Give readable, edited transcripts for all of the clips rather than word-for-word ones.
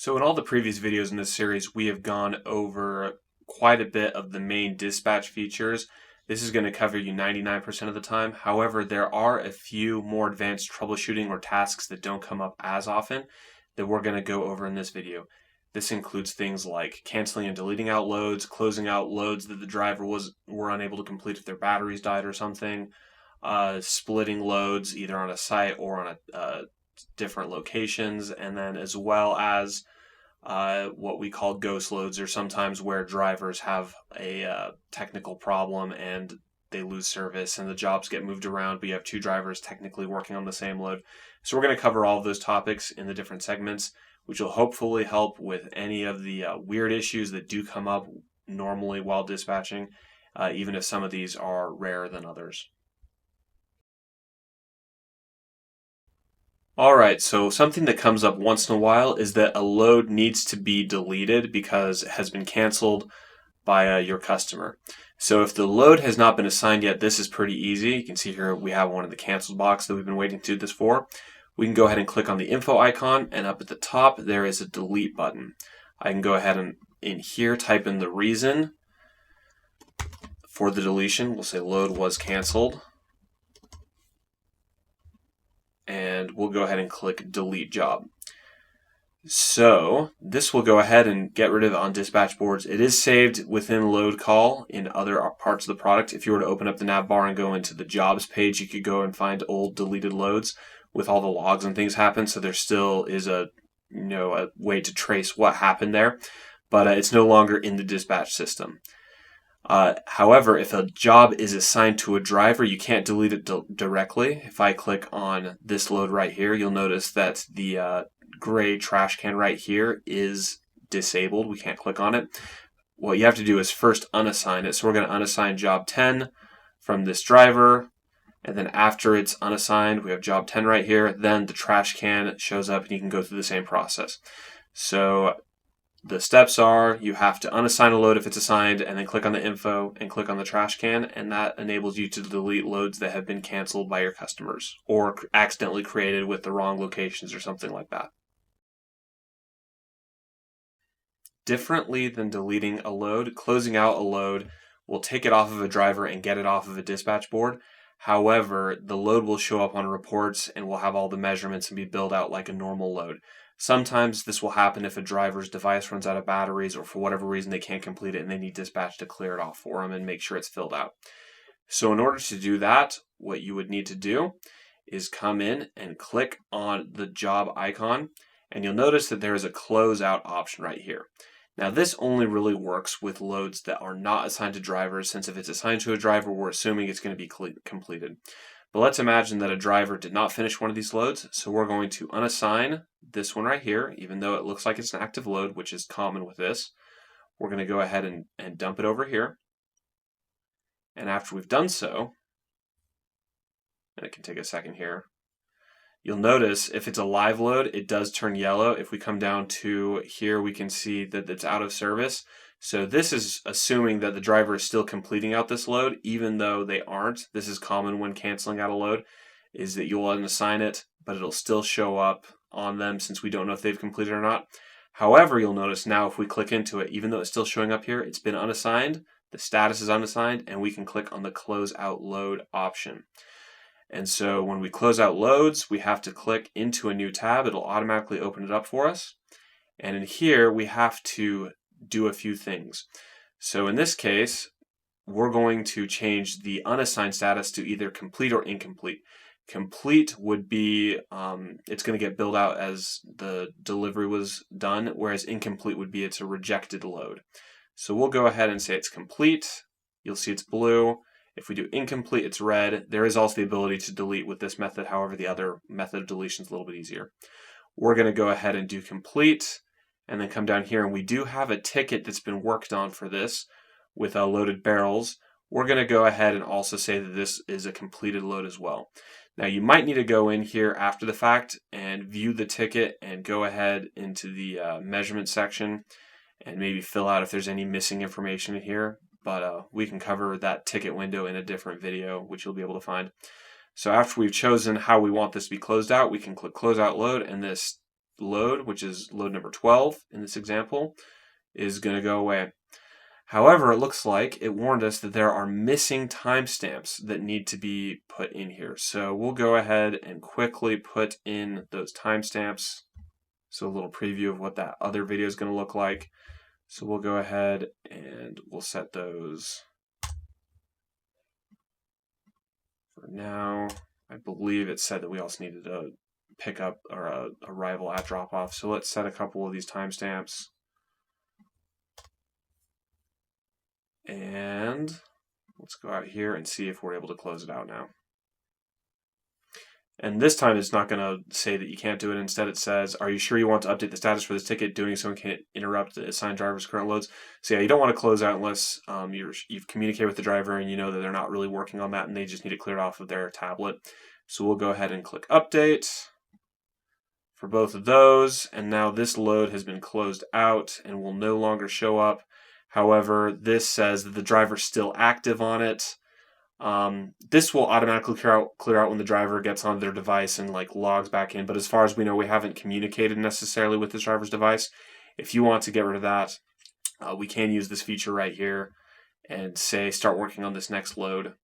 So in all the previous videos in this series, we have gone over quite a bit of the main dispatch features. This is going to cover you 99% of the time. However, there are a few more advanced troubleshooting or tasks that don't come up as often that we're going to go over in this video. This includes things like canceling and deleting out loads, closing out loads that the driver were unable to complete if their batteries died or something, splitting loads either on a site or on a different locations, and then as well as what we call ghost loads, or sometimes where drivers have a technical problem and they lose service and the jobs get moved around, but you have two drivers technically working on the same load. So we're going to cover all of those topics in the different segments, which will hopefully help with any of the weird issues that do come up normally while dispatching, even if some of these are rarer than others. Alright, so something that comes up once in a while is that a load needs to be deleted because it has been canceled by your customer. So if the load has not been assigned yet, this is pretty easy. You can see here we have one in the canceled box that we've been waiting to do this for. We can go ahead and click on the info icon, and up at the top there is a delete button. I can go ahead and in here type in the reason for the deletion. We'll say load was canceled. And we'll go ahead and click delete job. So this will go ahead and get rid of it on dispatch boards. It is saved within LoadCall in other parts of the product. If you were to open up the nav bar and go into the jobs page, you could go and find old deleted loads with all the logs and things happen. So there still is a way to trace what happened there, but it's no longer in the dispatch system. However, if a job is assigned to a driver, you can't delete it directly. If I click on this load right here, you'll notice that the gray trash can right here is disabled. We can't click on it. What you have to do is first unassign it. So we're going to unassign job 10 from this driver. And then after it's unassigned, we have job 10 right here. Then the trash can shows up and you can go through the same process. So the steps are you have to unassign a load if it's assigned, and then click on the info and click on the trash can, and that enables you to delete loads that have been canceled by your customers or accidentally created with the wrong locations or something like that. Differently than deleting a load, closing out a load will take it off of a driver and get it off of a dispatch board. However, the load will show up on reports and will have all the measurements and be billed out like a normal load. Sometimes this will happen if a driver's device runs out of batteries or for whatever reason they can't complete it and they need dispatch to clear it off for them and make sure it's filled out. So in order to do that, what you would need to do is come in and click on the job icon, and you'll notice that there is a closeout option right here. Now this only really works with loads that are not assigned to drivers, since if it's assigned to a driver, we're assuming it's going to be completed. But let's imagine that a driver did not finish one of these loads, so we're going to unassign this one right here, even though it looks like it's an active load, which is common with this. We're going to go ahead and dump it over here. And after we've done so, and it can take a second here, you'll notice if it's a live load, it does turn yellow. If we come down to here, we can see that it's out of service. So this is assuming that the driver is still completing out this load, even though they aren't. This is common when canceling out a load, is that you'll unassign it, but it'll still show up on them since we don't know if they've completed or not. However, you'll notice now if we click into it, even though it's still showing up here, it's been unassigned, the status is unassigned, and we can click on the close out load option. And so when we close out loads, we have to click into a new tab. It'll automatically open it up for us. And in here, we have to do a few things. So in this case, we're going to change the unassigned status to either complete or incomplete. Complete would be, it's going to get billed out as the delivery was done, whereas incomplete would be it's a rejected load. So we'll go ahead and say it's complete. You'll see it's blue. If we do incomplete, it's red. There is also the ability to delete with this method. However, the other method of deletion is a little bit easier. We're going to go ahead and do complete, and then come down here, and we do have a ticket that's been worked on for this with loaded barrels. We're going to go ahead and also say that this is a completed load as well. Now you might need to go in here after the fact and view the ticket and go ahead into the measurement section and maybe fill out if there's any missing information in here. But we can cover that ticket window in a different video, which you'll be able to find. So after we've chosen how we want this to be closed out, we can click close out load, and this load, which is load number 12 in this example, is going to go away. However, it looks like it warned us that there are missing timestamps that need to be put in here. So we'll go ahead and quickly put in those timestamps. So a little preview of what that other video is going to look like. So we'll go ahead and we'll set those for now. I believe it said that we also needed a pickup or a arrival at drop off. So let's set a couple of these timestamps. And let's go out here and see if we're able to close it out now. And this time it's not going to say that you can't do it. Instead it says, are you sure you want to update the status for this ticket? Doing so can interrupt the assigned driver's current loads. So yeah, you don't want to close out unless you've communicated with the driver and you know that they're not really working on that and they just need it cleared off of their tablet. So we'll go ahead and click update for both of those. And now this load has been closed out and will no longer show up. However, this says that the driver's still active on it. This will automatically clear out when the driver gets on their device and like logs back in. But as far as we know, we haven't communicated necessarily with this driver's device. If you want to get rid of that, we can use this feature right here and say start working on this next load.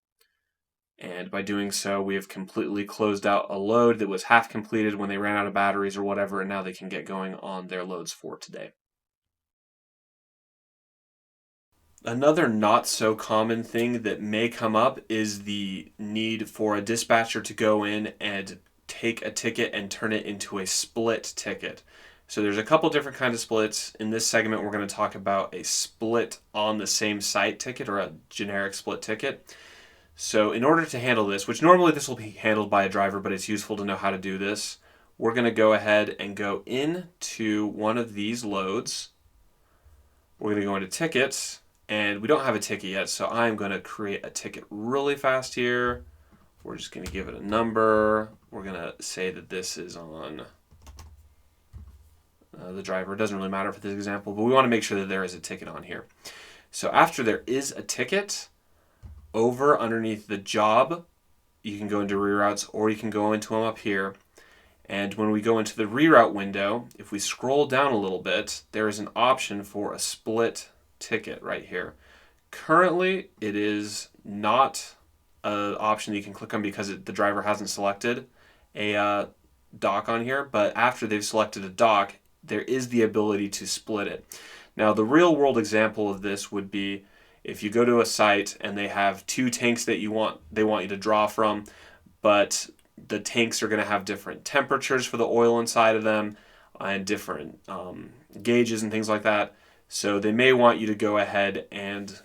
And by doing so, we have completely closed out a load that was half completed when they ran out of batteries or whatever, and now they can get going on their loads for today. Another not so common thing that may come up is the need for a dispatcher to go in and take a ticket and turn it into a split ticket. So there's a couple different kinds of splits. In this segment, we're going to talk about a split on the same site ticket or a generic split ticket. So in order to handle this, which normally this will be handled by a driver, but it's useful to know how to do this, we're going to go ahead and go into one of these loads. We're going to go into tickets. And we don't have a ticket yet, so I'm going to create a ticket really fast here. We're just going to give it a number. We're going to say that this is on the driver. It doesn't really matter for this example, but we want to make sure that there is a ticket on here. So after there is a ticket, over underneath the job, you can go into reroutes or you can go into them up here. And when we go into the reroute window, if we scroll down a little bit, there is an option for a split ticket right here. Currently, it is not an option that you can click on because the driver hasn't selected a dock on here, but after they've selected a dock, there is the ability to split it. Now, the real world example of this would be if you go to a site and they have two tanks that they want you to draw from, but the tanks are going to have different temperatures for the oil inside of them and different gauges and things like that. So they may want you to go ahead and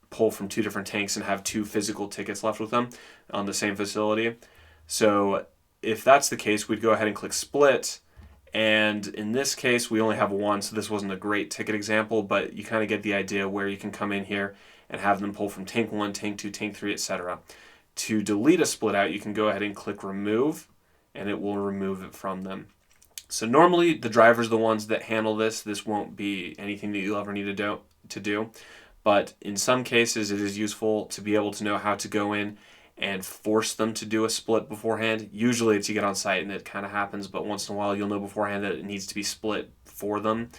pull from two different tanks and have two physical tickets left with them on the same facility. So if that's the case, we'd go ahead and click split. And in this case, we only have one, so this wasn't a great ticket example, but you kind of get the idea where you can come in here and have them pull from tank 1, tank 2, tank 3, etc. To delete a split out, you can go ahead and click remove, and it will remove it from them. So normally the driver's the ones that handle this. This won't be anything that you'll ever need to do. But in some cases, it is useful to be able to know how to go in and force them to do a split beforehand. Usually it's you get on site and it kind of happens, but once in a while you'll know beforehand that it needs to be split for them.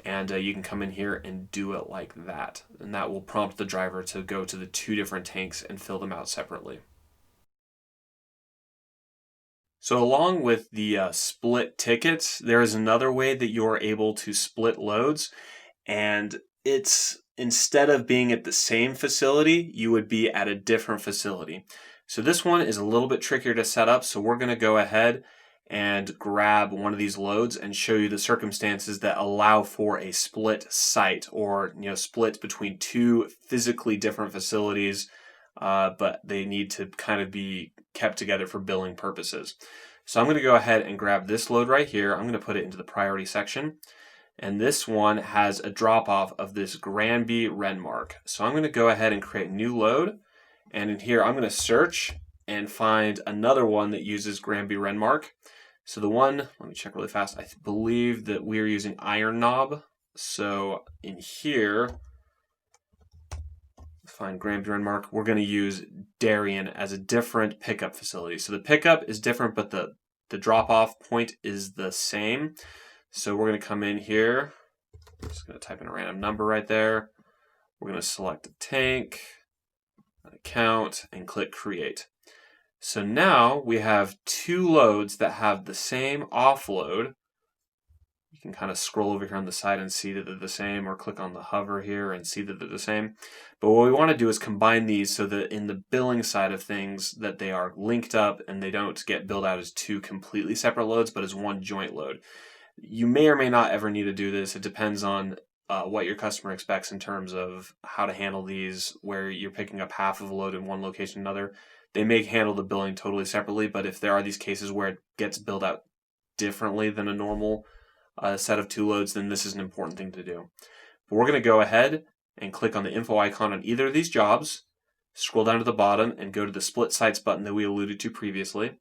And you can come in here and do it like that. And that will prompt the driver to go to the two different tanks and fill them out separately. So along with the split tickets, there is another way that you're able to split loads, and it's instead of being at the same facility, you would be at a different facility. So this one is a little bit trickier to set up, so we're going to go ahead and grab one of these loads and show you the circumstances that allow for a split site or split between two physically different facilities, but they need to kind of be kept together for billing purposes. So I'm going to go ahead and grab this load right here. I'm going to put it into the priority section. And this one has a drop off of this Granby Renmark. So I'm going to go ahead and create a new load. And in here, I'm going to search and find another one that uses Granby Renmark. So the one, let me check really fast. I believe that we're using Iron Knob. So in here, find Granby Renmark, we're going to use Darien as a different pickup facility. So the pickup is different, but the the drop-off point is the same. So we're going to come in here. I'm just going to type in a random number right there. We're going to select a tank, an account, and click create. So now we have two loads that have the same offload. You can kind of scroll over here on the side and see that they're the same, or click on the hover here and see that they're the same. But what we want to do is combine these so that in the billing side of things that they are linked up and they don't get billed out as two completely separate loads, but as one joint load. You may or may not ever need to do this. It depends on what your customer expects in terms of how to handle these, where you're picking up half of a load in one location or another. They may handle the billing totally separately, but if there are these cases where it gets billed out differently than a normal set of two loads, then this is an important thing to do. But we're going to go ahead and click on the info icon on either of these jobs, scroll down to the bottom, and go to the split sites button that we alluded to previously.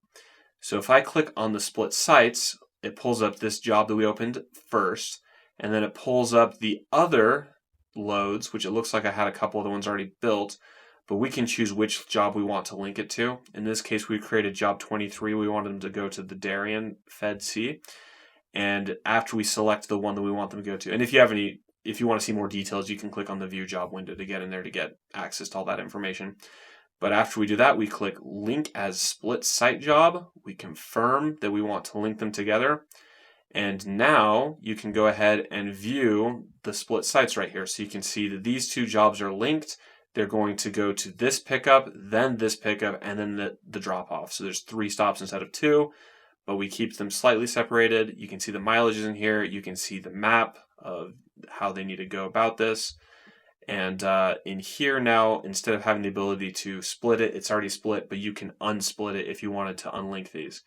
So if I click on the split sites, it pulls up this job that we opened first, and then it pulls up the other loads, which it looks like I had a couple of the ones already built, but we can choose which job we want to link it to. In this case, we created job 23. We wanted them to go to the Darien Fed C. And after we select the one that we want them to go to, and if you want to see more details, you can click on the view job window to get in there to get access to all that information. But after we do that, we click link as split site job. We confirm that we want to link them together. And now you can go ahead and view the split sites right here. So you can see that these two jobs are linked. They're going to go to this pickup, then this pickup, and then the drop off. So there's 3 stops instead of 2, but we keep them slightly separated. You can see the mileages in here. You can see the map of how they need to go about this. And in here now, instead of having the ability to split it, it's already split, but you can unsplit it if you wanted to unlink these.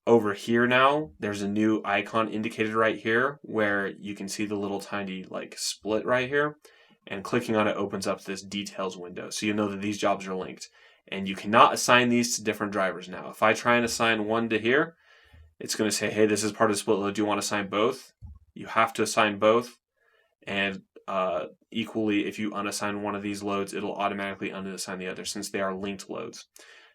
Over here now, there's a new icon indicated right here where you can see the little tiny split right here. And clicking on it opens up this details window. So you know that these jobs are linked. And you cannot assign these to different drivers now. If I try and assign one to here, it's going to say, hey, this is part of the split load. Do you want to assign both? You have to assign both. And equally, if you unassign one of these loads, it'll automatically unassign the other since they are linked loads.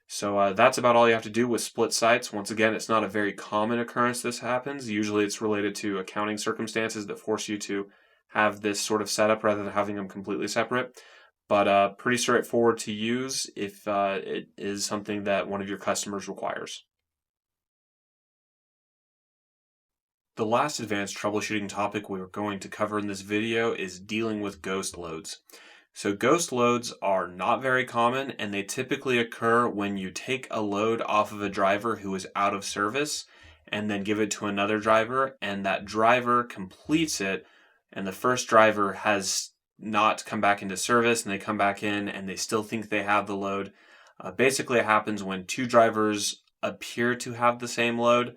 So that's about all you have to do with split sites. Once again, it's not a very common occurrence this happens. Usually it's related to accounting circumstances that force you to have this sort of setup rather than having them completely separate. But pretty straightforward to use if it is something that one of your customers requires. The last advanced troubleshooting topic we're going to cover in this video is dealing with ghost loads. So ghost loads are not very common, and they typically occur when you take a load off of a driver who is out of service and then give it to another driver, and that driver completes it, and the first driver has not come back into service, and they come back in and they still think they have the load. Basically, it happens when 2 drivers appear to have the same load,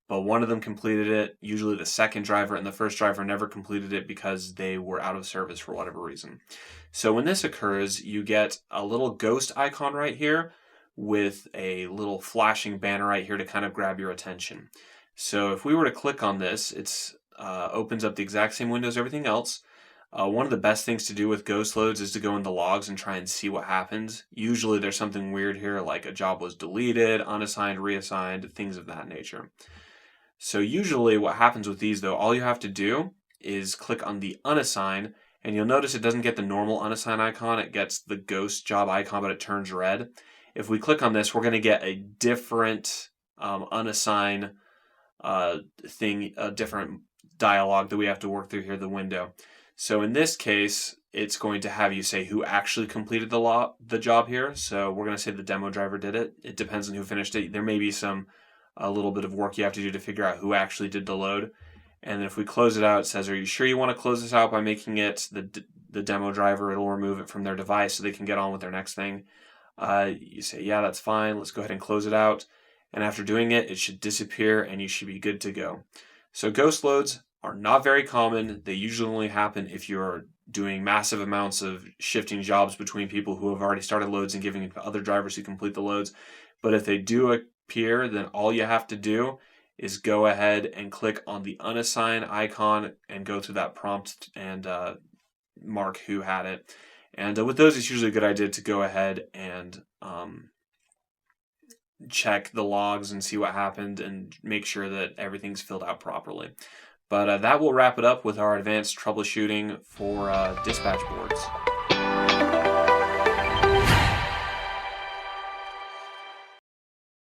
but one of them completed it. Usually the second driver and the first driver never completed it because they were out of service for whatever reason. So when this occurs, you get a little ghost icon right here with a little flashing banner right here to kind of grab your attention. So if we were to click on this, it's opens up the exact same window as everything else. One of the best things to do with ghost loads is to go in the logs and try and see what happens. Usually there's something weird here, like a job was deleted, unassigned, reassigned, things of that nature. So usually what happens with these though, all you have to do is click on the unassign, and you'll notice it doesn't get the normal unassign icon, it gets the ghost job icon, but it turns red. If we click on this, we're going to get a different unassign thing, a different dialog that we have to work through here, the window. So in this case, it's going to have you say who actually completed the job here. So we're going to say the demo driver did it. It depends on who finished it. There may be a little bit of work you have to do to figure out who actually did the load. And if we close it out, it says, are you sure you want to close this out by making it the demo driver? It'll remove it from their device so they can get on with their next thing. You say, yeah, that's fine. Let's go ahead and close it out. And after doing it, it should disappear and you should be good to go. So ghost loads are not very common. They usually only happen if you're doing massive amounts of shifting jobs between people who have already started loads and giving it to other drivers who complete the loads. But if they do appear, then all you have to do is go ahead and click on the unassign icon and go through that prompt and mark who had it. And with those, it's usually a good idea to go ahead and check the logs and see what happened and make sure that everything's filled out properly. But that will wrap it up with our advanced troubleshooting for dispatch boards.